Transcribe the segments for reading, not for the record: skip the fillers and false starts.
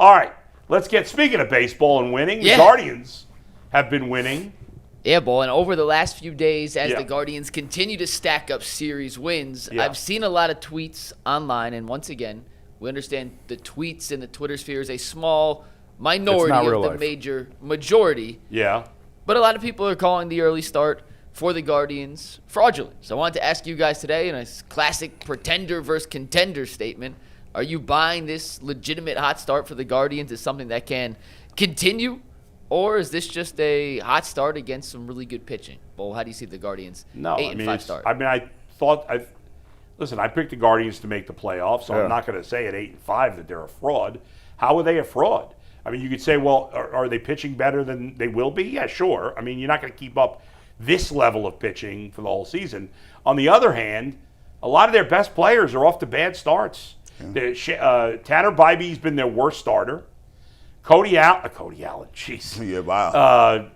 All right, speaking of baseball and winning, the Guardians have been winning. Yeah, Bull, and over the last few days, as the Guardians continue to stack up series wins, I've seen a lot of tweets online, and once again, we understand the tweets in the Twitter sphere is a small minority of the major majority. Yeah. But a lot of people are calling the early start for the Guardians fraudulent. So I wanted to ask you guys today, in a classic pretender versus contender statement, are you buying this legitimate hot start for the Guardians as something that can continue? Or is this just a hot start against some really good pitching? Well, how do you see the Guardians' 8-5 start? I picked the Guardians to make the playoffs, so I'm not going to say at 8-5 that they're a fraud. How are they a fraud? I mean, you could say, well, are they pitching better than they will be? Yeah, sure. I mean, you're not going to keep up this level of pitching for the whole season. On the other hand, a lot of their best players are off to bad starts. Yeah. Tanner Bybee's been their worst starter. Cody Allen, jeez. Yeah, wow.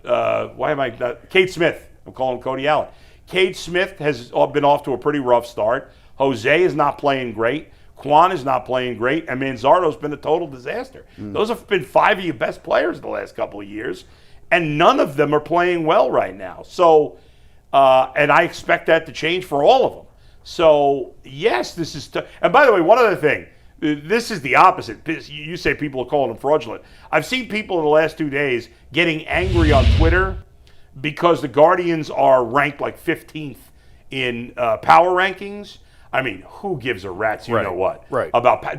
Cade Smith. I'm calling him Cody Allen. Cade Smith has been off to a pretty rough start. Jose is not playing great. Quan is not playing great. And Manzardo's been a total disaster. Those have been 5 of your best players the last couple of years, and none of them are playing well right now. So, and I expect that to change for all of them. So, yes, this is and by the way, one other thing. This is the opposite. You say people are calling them fraudulent. I've seen people in the last 2 days getting angry on Twitter because the Guardians are ranked like 15th in power rankings. I mean, who gives a rat's you know what? Right.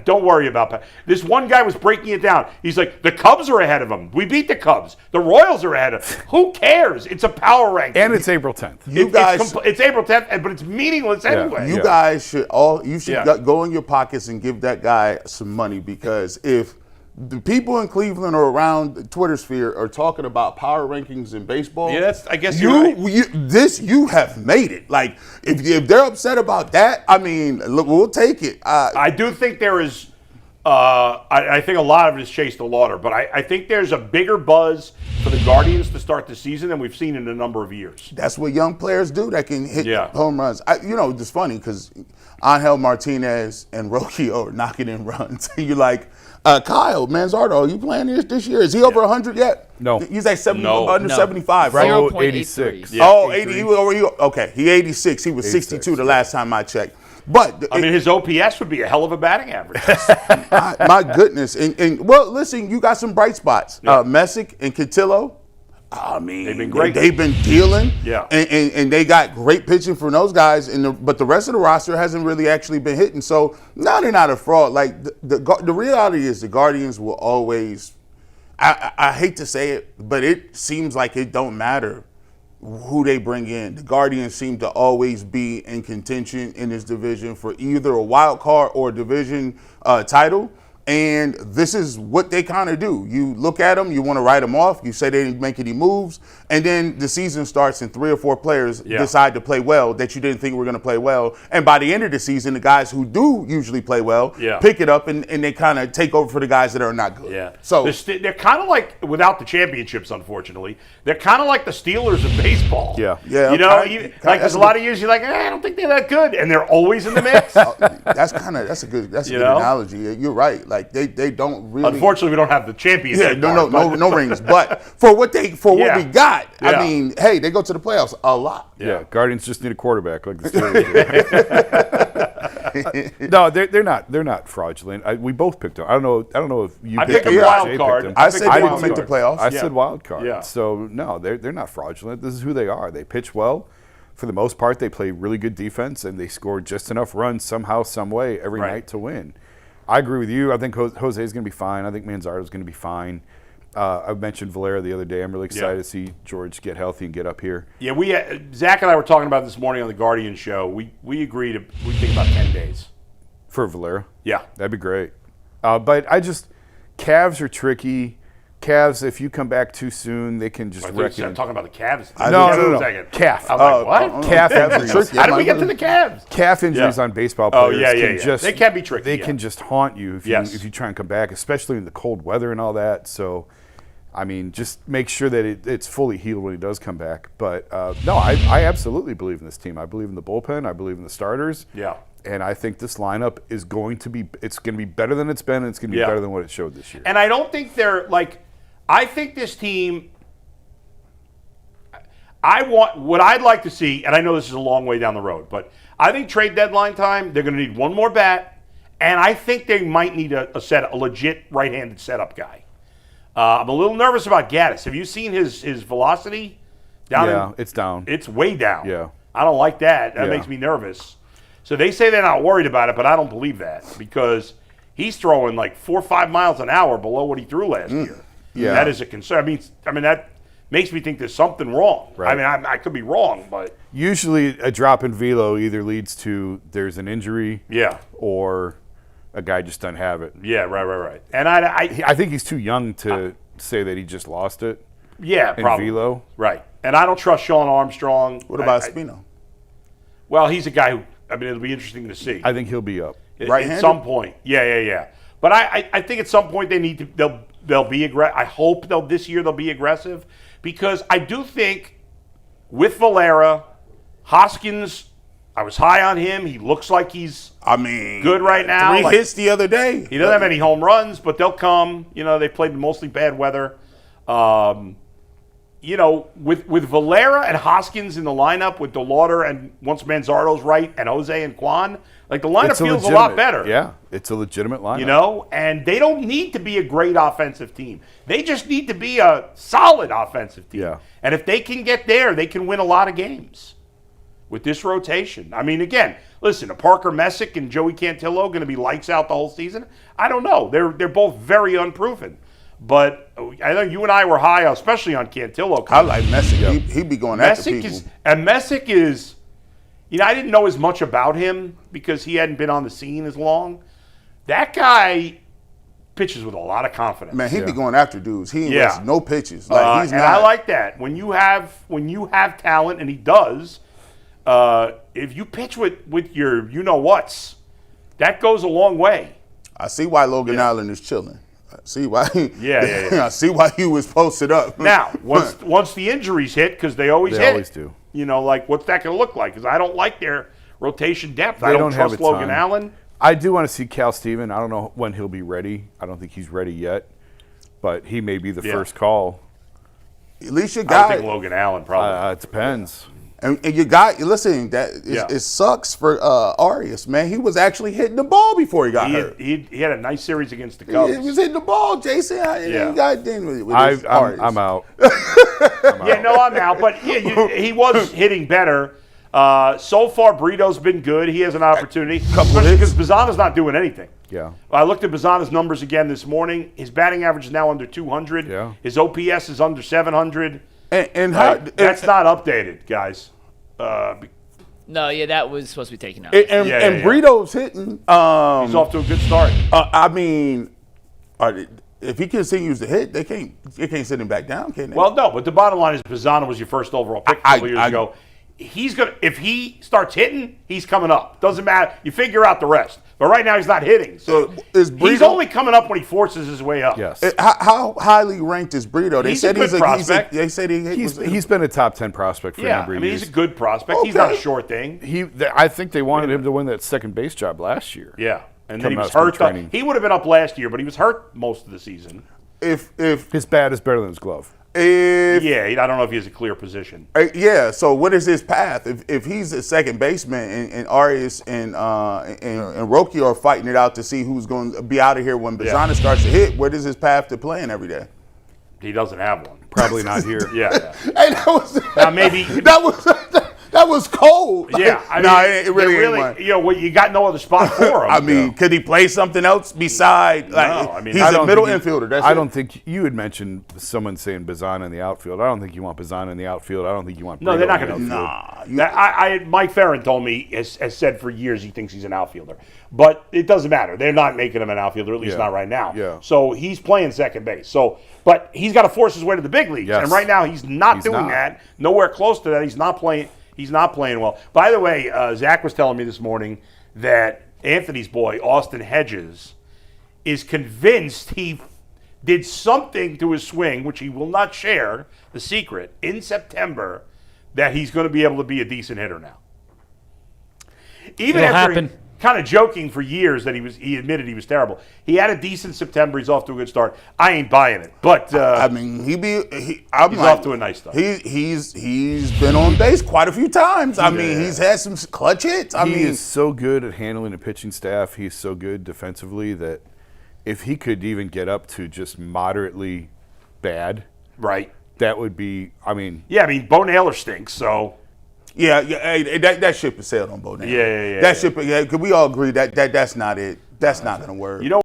Don't worry about this. One guy was breaking it down. He's like, the Cubs are ahead of them. We beat the Cubs. The Royals are ahead of them. Who cares? It's a power ranking. And it's April 10th. It's April 10th, but it's meaningless anyway. You guys should go in your pockets and give that guy some money, because if the people in Cleveland or around the Twitter sphere are talking about power rankings in baseball. Yeah, I guess you're right. You have made it. Like, if they're upset about that, I mean, look, we'll take it. I do think there is. I think a lot of it is chase the lauder, but I think there's a bigger buzz for the Guardians to start the season than we've seen in a number of years. That's what young players do that can hit home runs. It's funny because Angel Martinez and Roku are knocking in runs. You're like, Kyle Manzardo, are you playing this year? Is he over 100 yet? No. He's like 75, right? 0.86. Yeah. Oh, 80. Okay, he 86. He was 62 the last time I checked. But his OPS would be a hell of a batting average. my goodness. And well, listen, you got some bright spots. Messick and Cotillo. I mean, they've been great. They've been dealing. Yeah. And they got great pitching from those guys. But the rest of the roster hasn't really actually been hitting. So now they're not a fraud. Like the reality is the Guardians will always. I hate to say it, but it seems like it don't matter who they bring in. The Guardians seem to always be in contention in this division for either a wild card or a division title. And this is what they kind of do. You look at them, you want to write them off. You say they didn't make any moves. And then the season starts and 3 or 4 players decide to play well that you didn't think were going to play well. And by the end of the season, the guys who do usually play well pick it up and they kind of take over for the guys that are not good. Yeah. So they're kind of like, without the championships, unfortunately, they're kind of like the Steelers of baseball. Yeah. You know, there's a lot of years you're like, I don't think they're that good. And they're always in the mix. That's a good analogy. You're right. Like they don't really. Unfortunately, we don't have the championship. No rings. But for what we got, I mean, hey, they go to the playoffs a lot. Yeah, Guardians just need a quarterback like the Steelers. No, they're not fraudulent. We both picked them. I don't know if you. I picked them wild card. I said they would make the playoffs. I said wild card. Yeah. So no, they're not fraudulent. This is who they are. They pitch well. For the most part, they play really good defense, and they score just enough runs somehow, some way every night to win. I agree with you. I think Jose is going to be fine. I think Manzardo is going to be fine. I mentioned Valera the other day. I'm really excited to see George get healthy and get up here. Yeah, Zach and I were talking about this morning on the Guardian show. We agreed we think about 10 days. For Valera? Yeah. That'd be great. But Cavs are tricky. Cavs, if you come back too soon, they can just wreck you. I'm talking about the Cavs. No. Calf. I'm like, what? Calf injuries. How did we get to the Cavs? Calf injuries on baseball players they can be tricky. They can just haunt you if you try and come back, especially in the cold weather and all that. So, I mean, just make sure that it's fully healed when he does come back. But, no, I absolutely believe in this team. I believe in the bullpen. I believe in the starters. Yeah. and I think this lineup is going to be better than it's been, and it's going to be better than what it showed this year. And I don't think they're like, I think this team, what I'd like to see, and I know this is a long way down the road, but I think trade deadline time, they're going to need one more bat, and I think they might need a legit right-handed setup guy. I'm a little nervous about Gaddis. Have you seen his velocity? It's down. It's way down. Yeah. I don't like that. That makes me nervous. So they say they're not worried about it, but I don't believe that because he's throwing like 4 or 5 miles an hour below what he threw last year. Yeah. That is a concern. I mean that makes me think there's something wrong. Right. I mean, I could be wrong, but usually a drop in velo either leads to there's an injury, or a guy just doesn't have it. Yeah, right. And I think he's too young to say that he just lost it. Yeah, in probably. Velo. Right. And I don't trust Sean Armstrong. What about Espino? Well, he's a guy who, it'll be interesting to see. I think he'll be up. Right-handed? At some point. Yeah. But I think at some point they need to, they'll be aggressive. I hope this year they'll be aggressive because I do think with Valera, Hoskins, I was high on him. He looks like he's good right now. 3 hits the other day. He doesn't have any home runs, but they'll come. They played in mostly bad weather. With Valera and Hoskins in the lineup, with DeLauder and once Manzardo's right, and Jose and Quan, like the lineup feels a lot better. Yeah, it's a legitimate lineup. And they don't need to be a great offensive team. They just need to be a solid offensive team. Yeah. And if they can get there, they can win a lot of games with this rotation. I mean, again, listen, Parker Messick and Joey Cantillo going to be lights out the whole season? I don't know. They're both very unproven. But I know you and I were high, especially on Cantillo. I like Messick. He'd be going after people. Messick is, I didn't know as much about him because he hadn't been on the scene as long. That guy pitches with a lot of confidence. Man, he'd be going after dudes. He ain't missed no pitches. Like he's and not. I like that. When you have talent, and he does, if you pitch with your you-know-whats, that goes a long way. I see why Logan Allen is chilling. I see why. Yeah. I see why he was posted up. Now, once the injuries hit, because they always do. What's that going to look like? Because I don't like their rotation depth. They I don't have trust a Logan ton. Allen. I do want to see Cal Steven. I don't know when he'll be ready. I don't think he's ready yet, but he may be the first call. At least your I guy. think Logan Allen probably. It depends. And your guy, listen, it sucks for Arias, man. He was actually hitting the ball before he got hurt. He had a nice series against the Cubs. He was hitting the ball, Jason. Yeah. I'm out. I'm out. But he was hitting better. So far, Brito's been good. He has an opportunity, especially because Bazzana's not doing anything. Yeah. I looked at Bazzana's numbers again this morning. His batting average is now under 200. Yeah. His OPS is under 700. And that's not updated, guys. No, that was supposed to be taken out. And Brito's hitting. He's off to a good start. If he continues to hit, they can't send him back down, can they? Well, no, but the bottom line is Bazzana was your first overall pick a couple years ago. If he starts hitting, he's coming up. Doesn't matter. You figure out the rest. But right now he's not hitting. So he's only coming up when he forces his way up. Yes. How highly ranked is Brito? They He's said a good prospect. They said he's been a top 10 prospect for a number of years. He's a good prospect. He's not a short thing. I think they wanted him to win that second base job last year. Yeah. And then he was hurt. He would have been up last year, but he was hurt most of the season. If his bat is better than his glove. I don't know if he has a clear position. So what is his path? If he's a second baseman and Arias and Roki are fighting it out to see who's going to be out of here when Bazzana starts to hit, what is his path to playing every day? He doesn't have one. Probably not here. Yeah. Hey, that was cold. It really you got no other spot for him. Could he play something else beside? He's a middle infielder. That's I don't think you had mentioned someone saying Bazzana in the outfield. I don't think you want Bazzana in the outfield. I don't think you want. No, they're not going to. Mike Farron told me has said for years he thinks he's an outfielder, but it doesn't matter. They're not making him an outfielder, at least not right now. Yeah. So he's playing second base. But he's got to force his way to the big leagues, and right now he's not doing that. Nowhere close to that. He's not playing. He's not playing well. By the way, Zach was telling me this morning that Anthony's boy, Austin Hedges, is convinced he did something to his swing, which he will not share, the secret, in September, that he's going to be able to be a decent hitter now. It'll happen. kind of joking for years that he admitted he was terrible. He had a decent September. He's off to a good start. I ain't buying it, but I mean, he's off to a nice start. He's been on base quite a few times. I mean, he's had some clutch hits. He is so good at handling the pitching staff. He's so good defensively that if he could even get up to just moderately bad, right, that would be. I mean, Bo Naylor stinks. So. Yeah. Hey, that ship has sailed on Bo Naylor. Yeah. That ship. Yeah, because we all agree that that's not it. That's not going to work. You know.